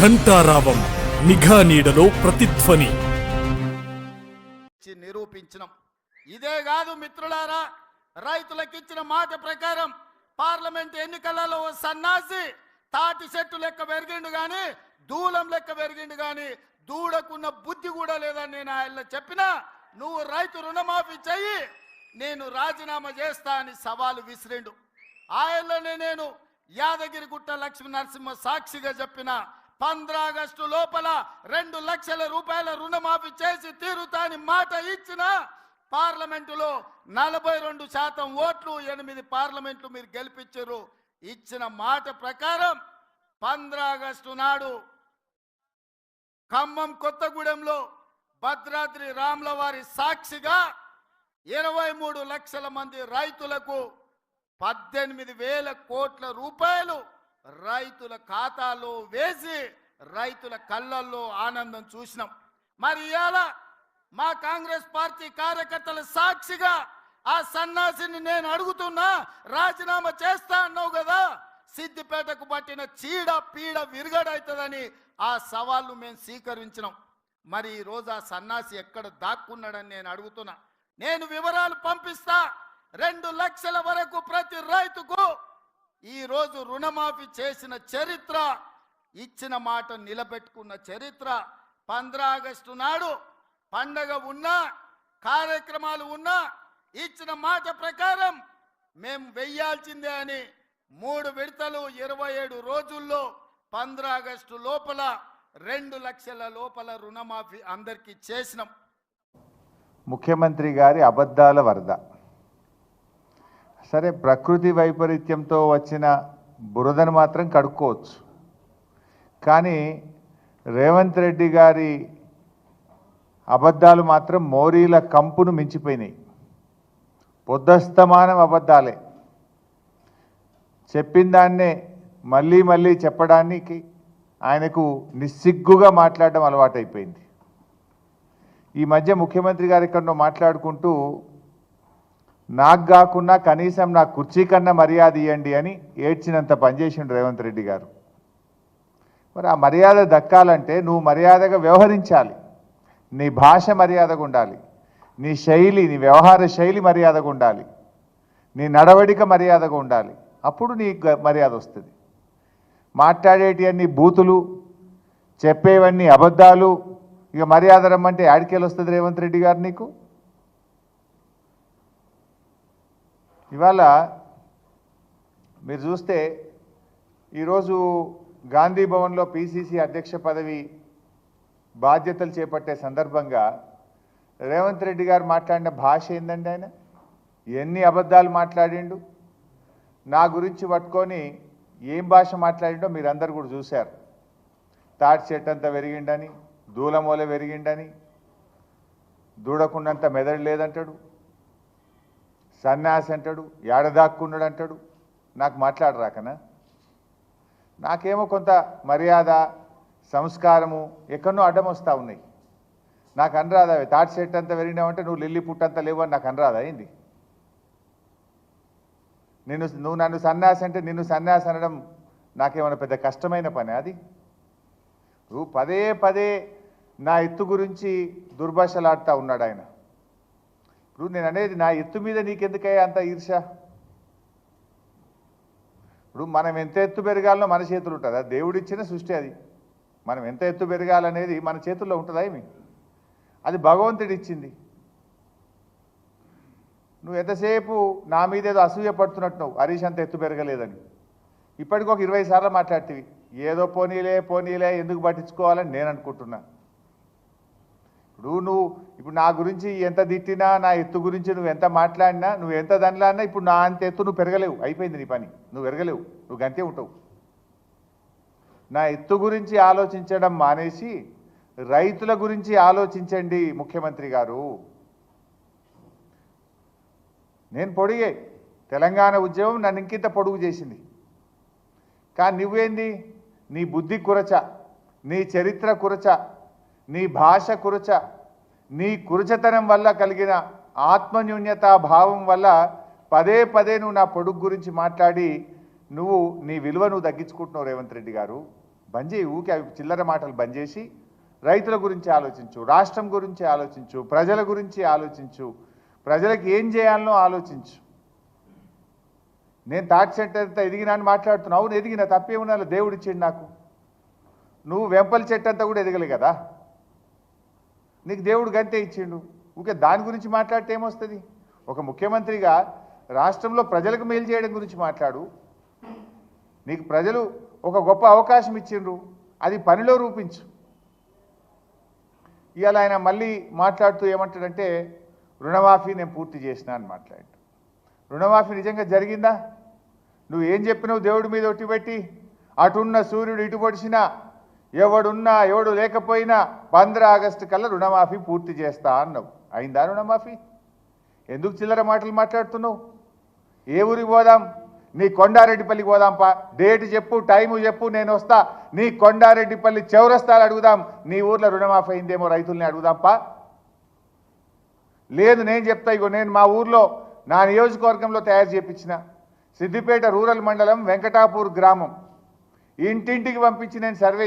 ఘంటారావం నిఘా నీడలో ప్రతిధ్వని నిరూపించడం. ఇదే కాదు మిత్రులారా, రైతులకు ఇచ్చిన మాట ప్రకారం పార్లమెంట్ ఎన్నికలలో సన్నాసి తాటి చెట్టు లెక్క పెరిగిండు గాని దూలం లెక్క పెరిగిండు గాని దూడకున్న బుద్ధి కూడా లేదని నేను ఆయన చెప్పినా, నువ్వు రైతు రుణమాఫీ చెయ్యి, నేను రాజీనామా చేస్తా అని సవాలు విసిరిండు. ఆయనలోనే నేను యాదగిరిగుట్ట లక్ష్మీ నరసింహ సాక్షిగా చెప్పిన 15 ఆగస్టు లోపల 2 లక్షల రూపాయల రుణమాఫీ చేసి తీరుతాని మాట ఇచ్చిన పార్లమెంటులో 42% ఓట్లు 8 పార్లమెంట్లు మీరు గెలిపించారు. ఇచ్చిన మాట ప్రకారం 15 ఆగస్టు నాడు ఖమ్మం కొత్తగూడెంలో భద్రాద్రి రాముల వారి సాక్షిగా 23 లక్షల మంది రైతులకు 18,000 కోట్ల రూపాయలు రైతుల ఖాతాలో వేసి రైతుల కళ్ళల్లో ఆనందం చూసినాం. మరి ఇవాళ మా కాంగ్రెస్ పార్టీ కార్యకర్తల సాక్షిగా ఆ సన్నాసిని నేను అడుగుతున్నా, రాజీనామా చేస్తా అన్నావు కదా, సిద్దిపేటకు పట్టిన చీడ పీడ విరుగడవుతుందని ఆ సవాళ్ళు మేము స్వీకరించినాం. మరి ఈరోజు ఆ సన్నాసి ఎక్కడ దాక్కున్నాడని నేను అడుగుతున్నా. నేను వివరాలు పంపిస్తా. 2 లక్షల వరకు ప్రతి రైతుకు ఈరోజు రుణమాఫీ చేసిన చరిత్ర, ఇచ్చిన మాట నిలబెట్టుకున్న చరిత్ర. 15 ఆగస్టు నాడు పండగ ఉన్నా కార్యక్రమాలు ఉన్నా ఇచ్చిన మాట ప్రకారం మేము వెయ్యాల్సిందే అని 3 విడతలు 27 రోజుల్లో 15 ఆగస్టు లోపల 2 లక్షల లోపల రుణమాఫీ అందరికీ చేసినాం. ముఖ్యమంత్రి గారి అబద్ధాల వరద. సరే, ప్రకృతి వైపరీత్యంతో వచ్చిన బురదను మాత్రం కడుక్కోవచ్చు, కానీ రేవంత్ రెడ్డి గారి అబద్ధాలు మాత్రం మోరీల కంపును మించిపోయినాయి. పొద్దస్తమానం అబద్ధాలే. చెప్పిన దాన్నే మళ్ళీ మళ్ళీ చెప్పడానికి ఆయనకు నిస్సిగ్గుగా మాట్లాడడం అలవాటైపోయింది. ఈ మధ్య ముఖ్యమంత్రి గారు ఎక్కడో మాట్లాడుకుంటూ నాకు కాకున్నా కనీసం నా కుర్చీ కన్నా మర్యాద ఇవ్వండి అని ఏడ్చినంత పనిచేసిండు రేవంత్ రెడ్డి గారు. మరి ఆ మర్యాద దక్కాలంటే నువ్వు మర్యాదగా వ్యవహరించాలి, నీ భాష మర్యాదగా ఉండాలి, నీ శైలి, నీ వ్యవహార శైలి మర్యాదగా ఉండాలి, నీ నడవడిక మర్యాదగా ఉండాలి. అప్పుడు నీ మర్యాద వస్తుంది. మాట్లాడేటివన్నీ బూతులు, చెప్పేవన్నీ అబద్ధాలు, ఇక మర్యాద రమ్మంటే ఆడికేలు వస్తుంది రేవంత్ రెడ్డి గారు నీకు? ఇవాళ మీరు చూస్తే ఈరోజు గాంధీ భవన్లో పిసిసి అధ్యక్ష పదవి బాధ్యతలు చేపట్టే సందర్భంగా రేవంత్ రెడ్డి గారు మాట్లాడిన భాష ఏందండి? ఆయన ఎన్ని అబద్ధాలు మాట్లాడిండు, నా గురించి పట్టుకొని ఏం భాష మాట్లాడిండో మీరందరూ కూడా చూశారు. తాటి చెట్టు అంతా పెరిగిండని, దూలమూల పెరిగిండని, దూడకున్నంత మెదడు లేదంటాడు, సన్యాసి అంటాడు, ఏడదాక్కున్నాడు అంటాడు. నాకు మాట్లాడరాకనా? నాకేమో కొంత మర్యాద సంస్కారము ఎక్కడో అడ్డం వస్తూ ఉన్నాయి. నాకు అనరాదా? తాటి చెట్టు అంతా పెరిగినావంటే నువ్వు లిల్లీ పుట్టంతా లేవు అని నాకు అనరాదా? ఏంది నువ్వు నన్ను సన్యాసి అంటే నిన్ను సన్యాసి అనడం నాకేమైనా పెద్ద కష్టమైన పని? అది నువ్వు పదే పదే నా ఎత్తు గురించి దుర్భాషలాడుతూ ఉన్నాడు ఆయన. ఇప్పుడు నేను అనేది, నా ఎత్తు మీద నీకెందుకయ్యా అంత ఈర్ష? ఇప్పుడు మనం ఎంత ఎత్తు పెరగాలనో మన చేతులు ఉంటుందా? దేవుడిచ్చిన సృష్టి అది. మనం ఎంత ఎత్తు పెరగాలనేది మన చేతుల్లో ఉంటుందా? ఏమి అది భగవంతుడు ఇచ్చింది. నువ్వు ఎంతసేపు నా మీద ఏదో అసూయ పడుతున్నట్టు, హరీష్ అంత ఎత్తు పెరగలేదని. ఇప్పటికి ఒక 20 సార్లు మాట్లాడుతీవి. ఏదో పోనీలే పోనీలే ఎందుకు పట్టించుకోవాలని నేను అనుకుంటున్నా. ఇప్పుడు నా గురించి ఎంత తిట్టినా, నా ఎత్తు గురించి నువ్వు ఎంత మాట్లాడినా, నువ్వు ఎంత దానిలాడినా ఇప్పుడు నా అంత ఎత్తు నువ్వు పెరగలేవు. అయిపోయింది నీ పని, నువ్వు పెరగలేవు, నువ్వు గంతే ఉంటావు. నా ఎత్తు గురించి ఆలోచించడం మానేసి రైతుల గురించి ఆలోచించండి ముఖ్యమంత్రి గారు. నేను పొడిగే తెలంగాణ ఉద్యమం నన్ను ఇంకింత పొడుగు చేసింది, కానీ నువ్వేంది? నీ బుద్ధి కురచ, నీ చరిత్ర కురచ, నీ భాష కురచ, నీ కురచతనం వల్ల కలిగిన ఆత్మన్యూన్యతా భావం వల్ల పదే పదే నువ్వు నా పొడుగు గురించి మాట్లాడి నీ విలువ నువ్వు తగ్గించుకుంటున్నావు రేవంత్ రెడ్డి గారు. బంద్ చేయి, ఊకే అవి చిల్లర మాటలు బంద్ చేసి రైతుల గురించి ఆలోచించు, రాష్ట్రం గురించి ఆలోచించు, ప్రజల గురించి ఆలోచించు, ప్రజలకు ఏం చేయాలనో ఆలోచించు. నేను థాట్ సెంటర్ అంతా ఎదిగినా అని మాట్లాడుతున్నావు. అవును ఎదిగిన, తప్పేమున్నా దేవుడు ఇచ్చిండు నాకు. నువ్వు వెంపల చెట్టు అంతా కూడా ఎదగలే కదా, నీకు దేవుడు గంతే ఇచ్చిండు. ఊకే దాని గురించి మాట్లాడితే ఏమొస్తుంది? ఒక ముఖ్యమంత్రిగా రాష్ట్రంలో ప్రజలకు మేలు చేయడం గురించి మాట్లాడు. నీకు ప్రజలు ఒక గొప్ప అవకాశం ఇచ్చిండ్రు, అది పనిలో రూపించు. ఇవాళ ఆయన మళ్ళీ మాట్లాడుతూ ఏమంటాడంటే రుణమాఫీ నేను పూర్తి చేసినా అని మాట్లాడు. రుణమాఫీ నిజంగా జరిగిందా? నువ్వు ఏం చెప్పినావు దేవుడి మీద ఒట్టి పెట్టి? అటున్న సూర్యుడు ఇటు పొడిచినా, ఎవడున్నా ఎవడు లేకపోయినా 15 ఆగస్టు కల్లా రుణమాఫీ పూర్తి చేస్తా అన్నావు. అయిందా రుణమాఫీ? ఎందుకు చిల్లర మాటలు మాట్లాడుతున్నావు? ఏ ఊరికి పోదాం? నీ కొండారెడ్డిపల్లికి పోదాంపా, డేట్ చెప్పు, టైము చెప్పు, నేను వస్తా. నీ కొండారెడ్డిపల్లి చౌరస్తాలు అడుగుదాం, నీ ఊర్లో రుణమాఫీ అయిందేమో రైతుల్ని అడుగుదాంపా. లేదు నేను చెప్తా, ఇగో నేను మా ఊర్లో నా నియోజకవర్గంలో తయారు చేయించిన సిద్దిపేట రూరల్ మండలం వెంకటాపూర్ గ్రామం ఇంటింటికి పంపించి నేను సర్వే